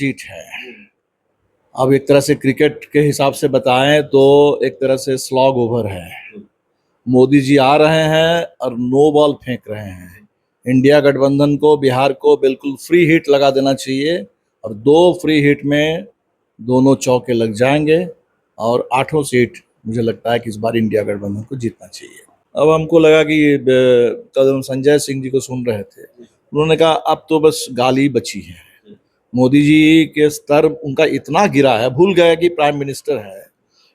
Seat है। अब एक तरह से क्रिकेट के हिसाब से बताएं तो एक तरह से स्लॉग ओवर है। मोदी जी आ रहे हैं और नो बॉल फेंक रहे हैं। इंडिया गठबंधन को, बिहार को बिल्कुल फ्री हिट लगा देना चाहिए और 2 फ्री हिट में दोनों चौके लग जाएंगे और 8 सीट मुझे लगता है कि इस बार इंडिया गठबंधन को जीतना चाहिए। अब हमको लगा कि कल हम संजय सिंह जी को सुन रहे थे, उन्होंने कहा अब तो बस गाली बची है। मोदी जी के स्तर उनका इतना गिरा है, भूल गए कि प्राइम मिनिस्टर है।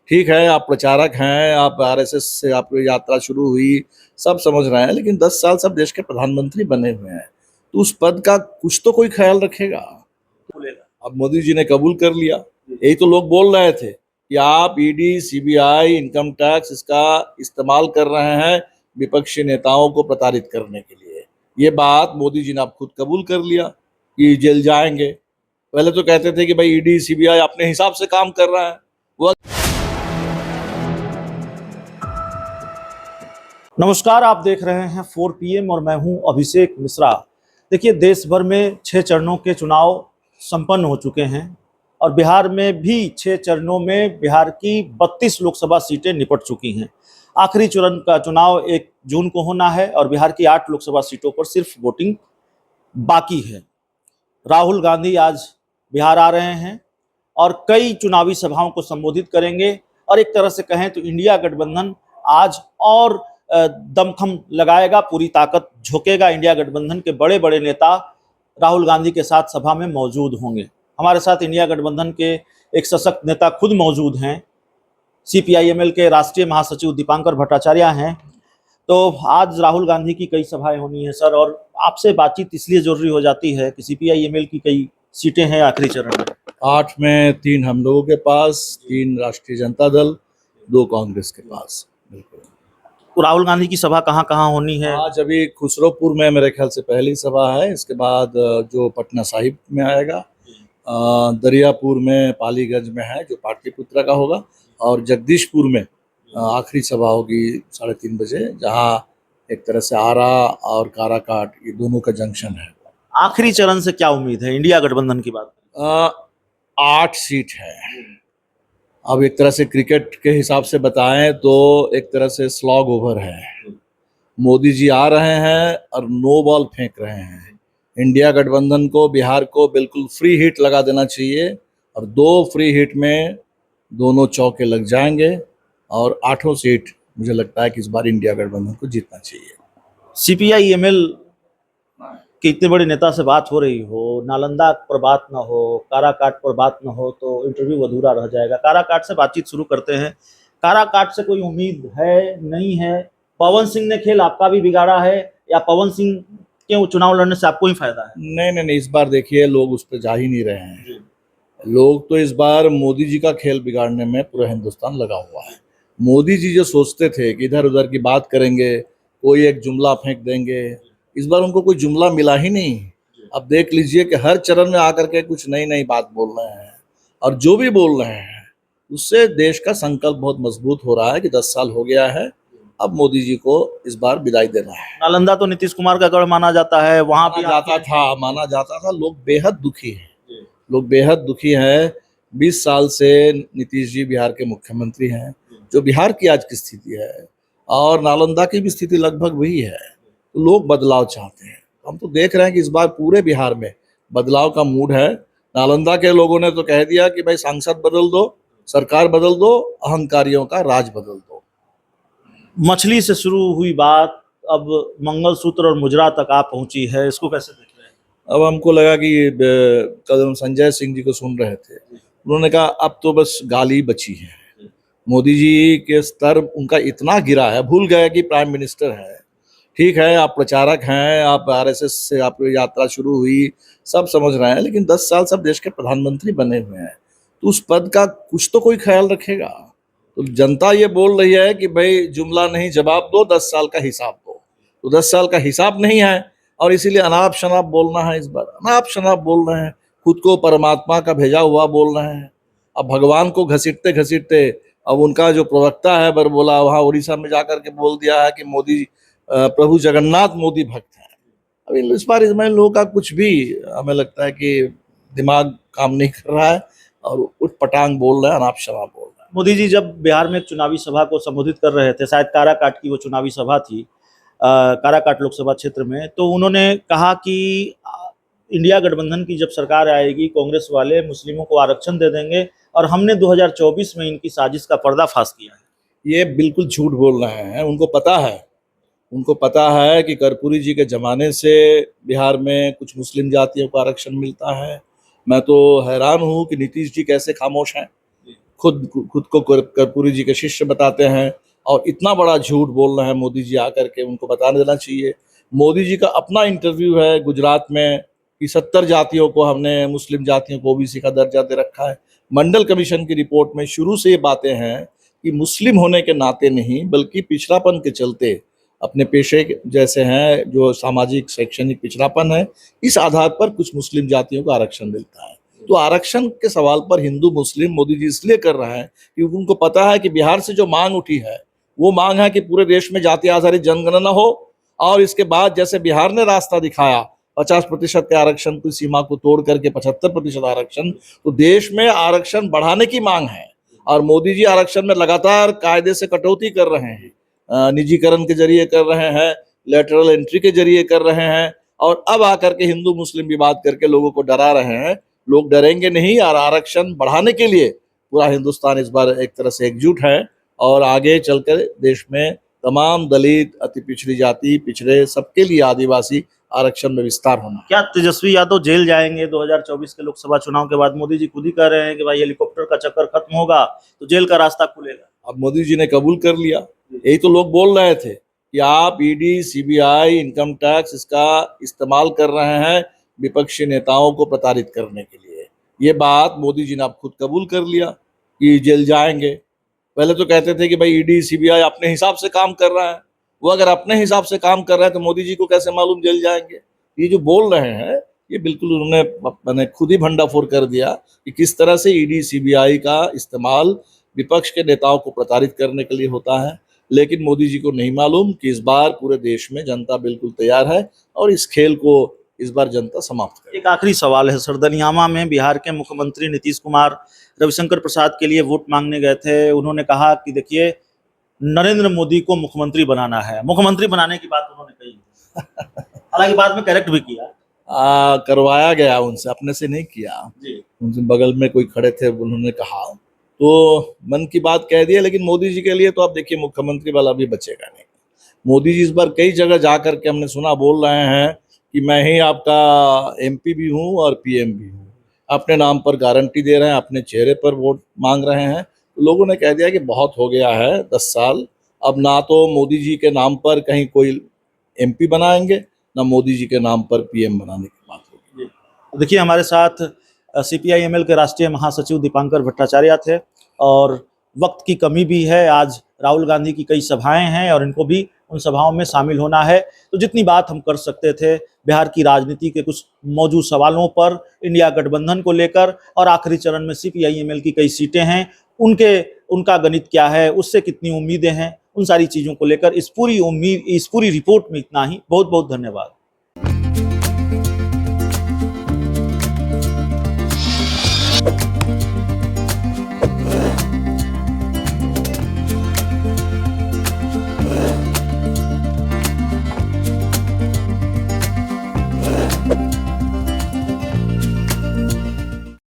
ठीक है, आप प्रचारक हैं, आप आरएसएस से आपकी यात्रा शुरू हुई, सब समझ रहे हैं, लेकिन 10 साल सब देश के प्रधानमंत्री बने हुए हैं, तो उस पद का कुछ तो कोई ख्याल रखेगा। अब मोदी जी ने कबूल कर लिया। यही तो लोग बोल रहे थे कि आप ईडी, सीबीआई, इनकम टैक्स इसका इस्तेमाल कर रहे हैं विपक्षी नेताओं को प्रताड़ित करने के लिए। ये बात मोदी जी ने अब खुद कबूल कर लिया कि जेल जाएंगे। पहले तो कहते थे कि भाई ईडी, सीबीआई अपने हिसाब से काम कर रहा है। वो नमस्कार, आप देख रहे हैं 4 PM और मैं हूं अभिषेक मिश्रा। देखिए, देश भर में 6 चरणों के चुनाव संपन्न हो चुके हैं और बिहार में भी 6 चरणों में बिहार की 32 लोकसभा सीटें निपट चुकी हैं। आखिरी चरण का चुनाव 1 जून को होना है और बिहार की 8 लोकसभा सीटों पर सिर्फ वोटिंग बाकी है। राहुल गांधी आज बिहार आ रहे हैं और कई चुनावी सभाओं को संबोधित करेंगे और एक तरह से कहें तो इंडिया गठबंधन आज और दमखम लगाएगा, पूरी ताकत झोंकेगा। इंडिया गठबंधन के बड़े बड़े नेता राहुल गांधी के साथ सभा में मौजूद होंगे। हमारे साथ इंडिया गठबंधन के एक सशक्त नेता खुद मौजूद हैं, CPI-ML के राष्ट्रीय महासचिव दीपांकर भट्टाचार्य हैं। तो आज राहुल गांधी की कई सभाएं होनी है सर, और आपसे बातचीत इसलिए जरूरी हो जाती है कि CPI-ML की कई सीटें हैं आखिरी चरण में। 8 में 3 हम लोगों के पास, 3 राष्ट्रीय जनता दल, 2 कांग्रेस के पास। बिल्कुल। तो राहुल गांधी की सभा कहाँ कहाँ होनी है? आज अभी खुसरोपुर में मेरे ख्याल से पहली सभा है, इसके बाद जो पटना साहिब में आएगा, दरियापुर में, पालीगंज में है जो पाटलिपुत्रा का होगा, और जगदीशपुर में आखिरी सभा होगी 3:30 बजे, जहां एक तरह से आरा और काराकाट ये दोनों का जंक्शन है। आखिरी चरण से क्या उम्मीद है इंडिया गठबंधन की बात? 8 सीट है। अब एक तरह से क्रिकेट के हिसाब से बताएं तो एक तरह से स्लॉग ओवर है। मोदी जी आ रहे हैं और नो बॉल फेंक रहे हैं। इंडिया गठबंधन को, बिहार को बिल्कुल फ्री हिट लगा देना चाहिए और 2 फ्री हिट में दोनों चौके लग जाएंगे और 8 सीट मुझे लगता है कि इस बार इंडिया गठबंधन को जीतना चाहिए। CPI-ML के इतने बड़े नेता से बात हो रही हो, नालंदा पर बात ना हो, काराकाट पर बात ना हो तो इंटरव्यू अधूरा रह जाएगा। काराकाट से बातचीत शुरू करते हैं। काराकाट से कोई उम्मीद है, नहीं है? पवन सिंह ने खेल आपका भी बिगाड़ा है या पवन सिंह के चुनाव लड़ने से आपको ही फायदा है? नहीं, इस बार देखिए लोग उस पर जा ही नहीं रहे हैं। लोग तो इस बार मोदी जी का खेल बिगाड़ने में पूरा हिंदुस्तान लगा हुआ है। मोदी जी जो सोचते थे कि इधर उधर की बात करेंगे, कोई एक जुमला फेंक देंगे, इस बार उनको कोई जुमला मिला ही नहीं। अब देख लीजिए कि हर चरण में आकर के कुछ नई नई बात बोल रहे हैं और जो भी बोल रहे हैं उससे देश का संकल्प बहुत मजबूत हो रहा है कि 10 साल हो गया है, अब मोदी जी को इस बार विदाई देना है। नालंदा तो नीतीश कुमार का गढ़ माना जाता है, वहां भी माना जाता था। लोग बेहद दुखी हैं, लोग बेहद दुखी हैं। 20 साल से नीतीश जी बिहार के मुख्यमंत्री हैं। जो बिहार की आज की स्थिति है और नालंदा की भी स्थिति लगभग वही है, तो लोग बदलाव चाहते हैं। हम तो देख रहे हैं कि इस बार पूरे बिहार में बदलाव का मूड है। नालंदा के लोगों ने तो कह दिया कि भाई सांसद बदल दो, सरकार बदल दो, अहंकारियों का राज बदल दो। मछली से शुरू हुई बात अब मंगलसूत्र और मुजरा तक आ पहुंची है, इसको कैसे देख रहे हैं? अब हमको लगा कि कल हम संजय सिंह जी को सुन रहे थे, उन्होंने कहा अब तो बस गाली बची है। मोदी जी के स्तर उनका इतना गिरा है, भूल गए कि प्राइम मिनिस्टर है। ठीक है, आप प्रचारक हैं, आप आरएसएस से आपकी यात्रा शुरू हुई, सब समझ रहे हैं, लेकिन 10 साल सब देश के प्रधानमंत्री बने हुए हैं, तो उस पद का कुछ तो कोई ख्याल रखेगा। तो जनता ये बोल रही है कि भाई जुमला नहीं, जवाब दो, 10 साल का हिसाब दो। तो 10 साल का हिसाब नहीं है और इसीलिए अनाप शनाप बोलना है। इस बार अनाप शनाप बोल रहे हैं, खुद को परमात्मा का भेजा हुआ बोल रहे हैं। अब भगवान को घसीटते घसीटते अब उनका जो प्रवक्ता है बरबोला, वहाँ उड़ीसा में जाकर के बोल दिया है कि मोदी प्रभु जगन्नाथ मोदी भक्त हैं। अभी इस बार इसमें लोगों का कुछ भी हमें लगता है कि दिमाग काम नहीं कर रहा है और उटपटांग बोल रहा है, अनाप शनाप बोल रहा है। मोदी जी जब बिहार में एक चुनावी सभा को संबोधित कर रहे थे, शायद काराकाट की वो चुनावी सभा थी, काराकाट लोकसभा क्षेत्र में, तो उन्होंने कहा कि इंडिया गठबंधन की जब सरकार आएगी कांग्रेस वाले मुस्लिमों को आरक्षण दे देंगे और हमने 2024 में इनकी साजिश का पर्दाफाश किया है। ये बिल्कुल झूठ बोल रहे हैं। उनको पता है कि कर्पूरी जी के ज़माने से बिहार में कुछ मुस्लिम जातियों को आरक्षण मिलता है। मैं तो हैरान हूँ कि नीतीश जी कैसे खामोश हैं। खुद को कर्पूरी जी के शिष्य बताते हैं और इतना बड़ा झूठ बोल रहे हैं मोदी जी आकर के। उनको बता देना चाहिए। मोदी जी का अपना इंटरव्यू है गुजरात में कि 70 जातियों को हमने, मुस्लिम जातियों को ओबीसी का दर्जा दे रखा है। मंडल कमीशन की रिपोर्ट में शुरू से ये बातें हैं कि मुस्लिम होने के नाते नहीं बल्कि पिछड़ापन के चलते, अपने पेशे जैसे हैं जो सामाजिक शैक्षणिक पिछड़ापन है, इस आधार पर कुछ मुस्लिम जातियों को आरक्षण मिलता है। तो आरक्षण के सवाल पर हिंदू मुस्लिम मोदी जी इसलिए कर रहे हैं क्योंकि उनको पता है कि बिहार से जो मांग उठी है वो मांग है कि पूरे देश में जाति आधारित जनगणना हो और इसके बाद जैसे बिहार ने रास्ता दिखाया 50% के आरक्षण की सीमा को तोड़ करके 75% आरक्षण, तो देश में आरक्षण बढ़ाने की मांग है। और मोदी जी आरक्षण में लगातार कायदे से कटौती कर रहे हैं, निजीकरण के जरिए कर रहे हैं, लेटरल एंट्री के जरिए कर रहे हैं और अब आकर के हिंदू मुस्लिम विवाद करके लोगों को डरा रहे हैं। लोग डरेंगे नहीं और आरक्षण बढ़ाने के लिए पूरा हिंदुस्तान इस बार एक तरह से एकजुट है और आगे चलकर देश में तमाम दलित, अति पिछड़ी जाति, पिछड़े सबके लिए आदिवासी आरक्षण में विस्तार होना। क्या तेजस्वी यादव जेल जाएंगे 2024 के लोकसभा चुनाव के बाद? मोदी जी खुद ही कह रहे हैं कि भाई हेलीकॉप्टर का चक्कर खत्म होगा तो जेल का रास्ता खुलेगा। अब मोदी जी ने कबूल कर लिया। यही तो लोग बोल रहे थे कि आप ईडी, सीबीआई, इनकम टैक्स इसका इस्तेमाल कर रहे हैं विपक्षी नेताओं को प्रताड़ित करने के लिए। ये बात मोदी जी ने अब खुद कबूल कर लिया कि जेल जाएंगे। पहले तो कहते थे कि भाई ईडी, सीबीआई अपने हिसाब से काम कर रहा है। वो अगर अपने हिसाब से काम कर रहा है तो मोदी जी को कैसे मालूम जेल जाएंगे? ये जो बोल रहे हैं ये बिल्कुल उन्होंने खुद ही भंडाफोड़ कर दिया कि किस तरह से ईडी, सीबीआई का इस्तेमाल विपक्ष के नेताओं को प्रताड़ित करने के लिए होता है। लेकिन मोदी जी को नहीं मालूम कि इस बार पूरे देश में जनता बिल्कुल तैयार है और इस खेल को इस बार जनता समाप्त करेगी। एक आखिरी सवाल है, सरदनियामा में बिहार के मुख्यमंत्री नीतीश कुमार रविशंकर प्रसाद के लिए वोट मांगने गए थे। उन्होंने कहा कि देखिए नरेंद्र मोदी को मुख्यमंत्री बनाना है, मुख्यमंत्री बनाने की बात उन्होंने कही। हालांकि बाद में करेक्ट भी किया, करवाया गया उनसे, अपने से नहीं किया जी। उनसे बगल में कोई खड़े थे, उन्होंने कहा तो मन की बात कह दिया। लेकिन मोदी जी के लिए तो आप देखिए मुख्यमंत्री वाला भी बचेगा नहीं। मोदी जी इस बार कई जगह जा करके हमने सुना बोल रहे हैं कि मैं ही आपका एमपी भी हूँ और पीएम भी हूँ। अपने नाम पर गारंटी दे रहे हैं, अपने चेहरे पर वोट मांग रहे हैं। तो लोगों ने कह दिया कि बहुत हो गया है 10 साल, अब ना तो मोदी जी के नाम पर कहीं कोई एमपी बनाएंगे ना मोदी जी के नाम पर पीएम बनाने की बात होगी। देखिए हमारे साथ सीपीआई-एमएल के राष्ट्रीय महासचिव दीपांकर भट्टाचार्य थे और वक्त की कमी भी है। आज राहुल गांधी की कई सभाएं हैं और इनको भी उन सभाओं में शामिल होना है। तो जितनी बात हम कर सकते थे बिहार की राजनीति के कुछ मौजूद सवालों पर, इंडिया गठबंधन को लेकर और आखिरी चरण में सीपीआई-एमएल की कई सीटें हैं, उनका गणित क्या है, उससे कितनी उम्मीदें हैं, उन सारी चीज़ों को लेकर इस पूरी रिपोर्ट में इतना ही। बहुत बहुत धन्यवाद।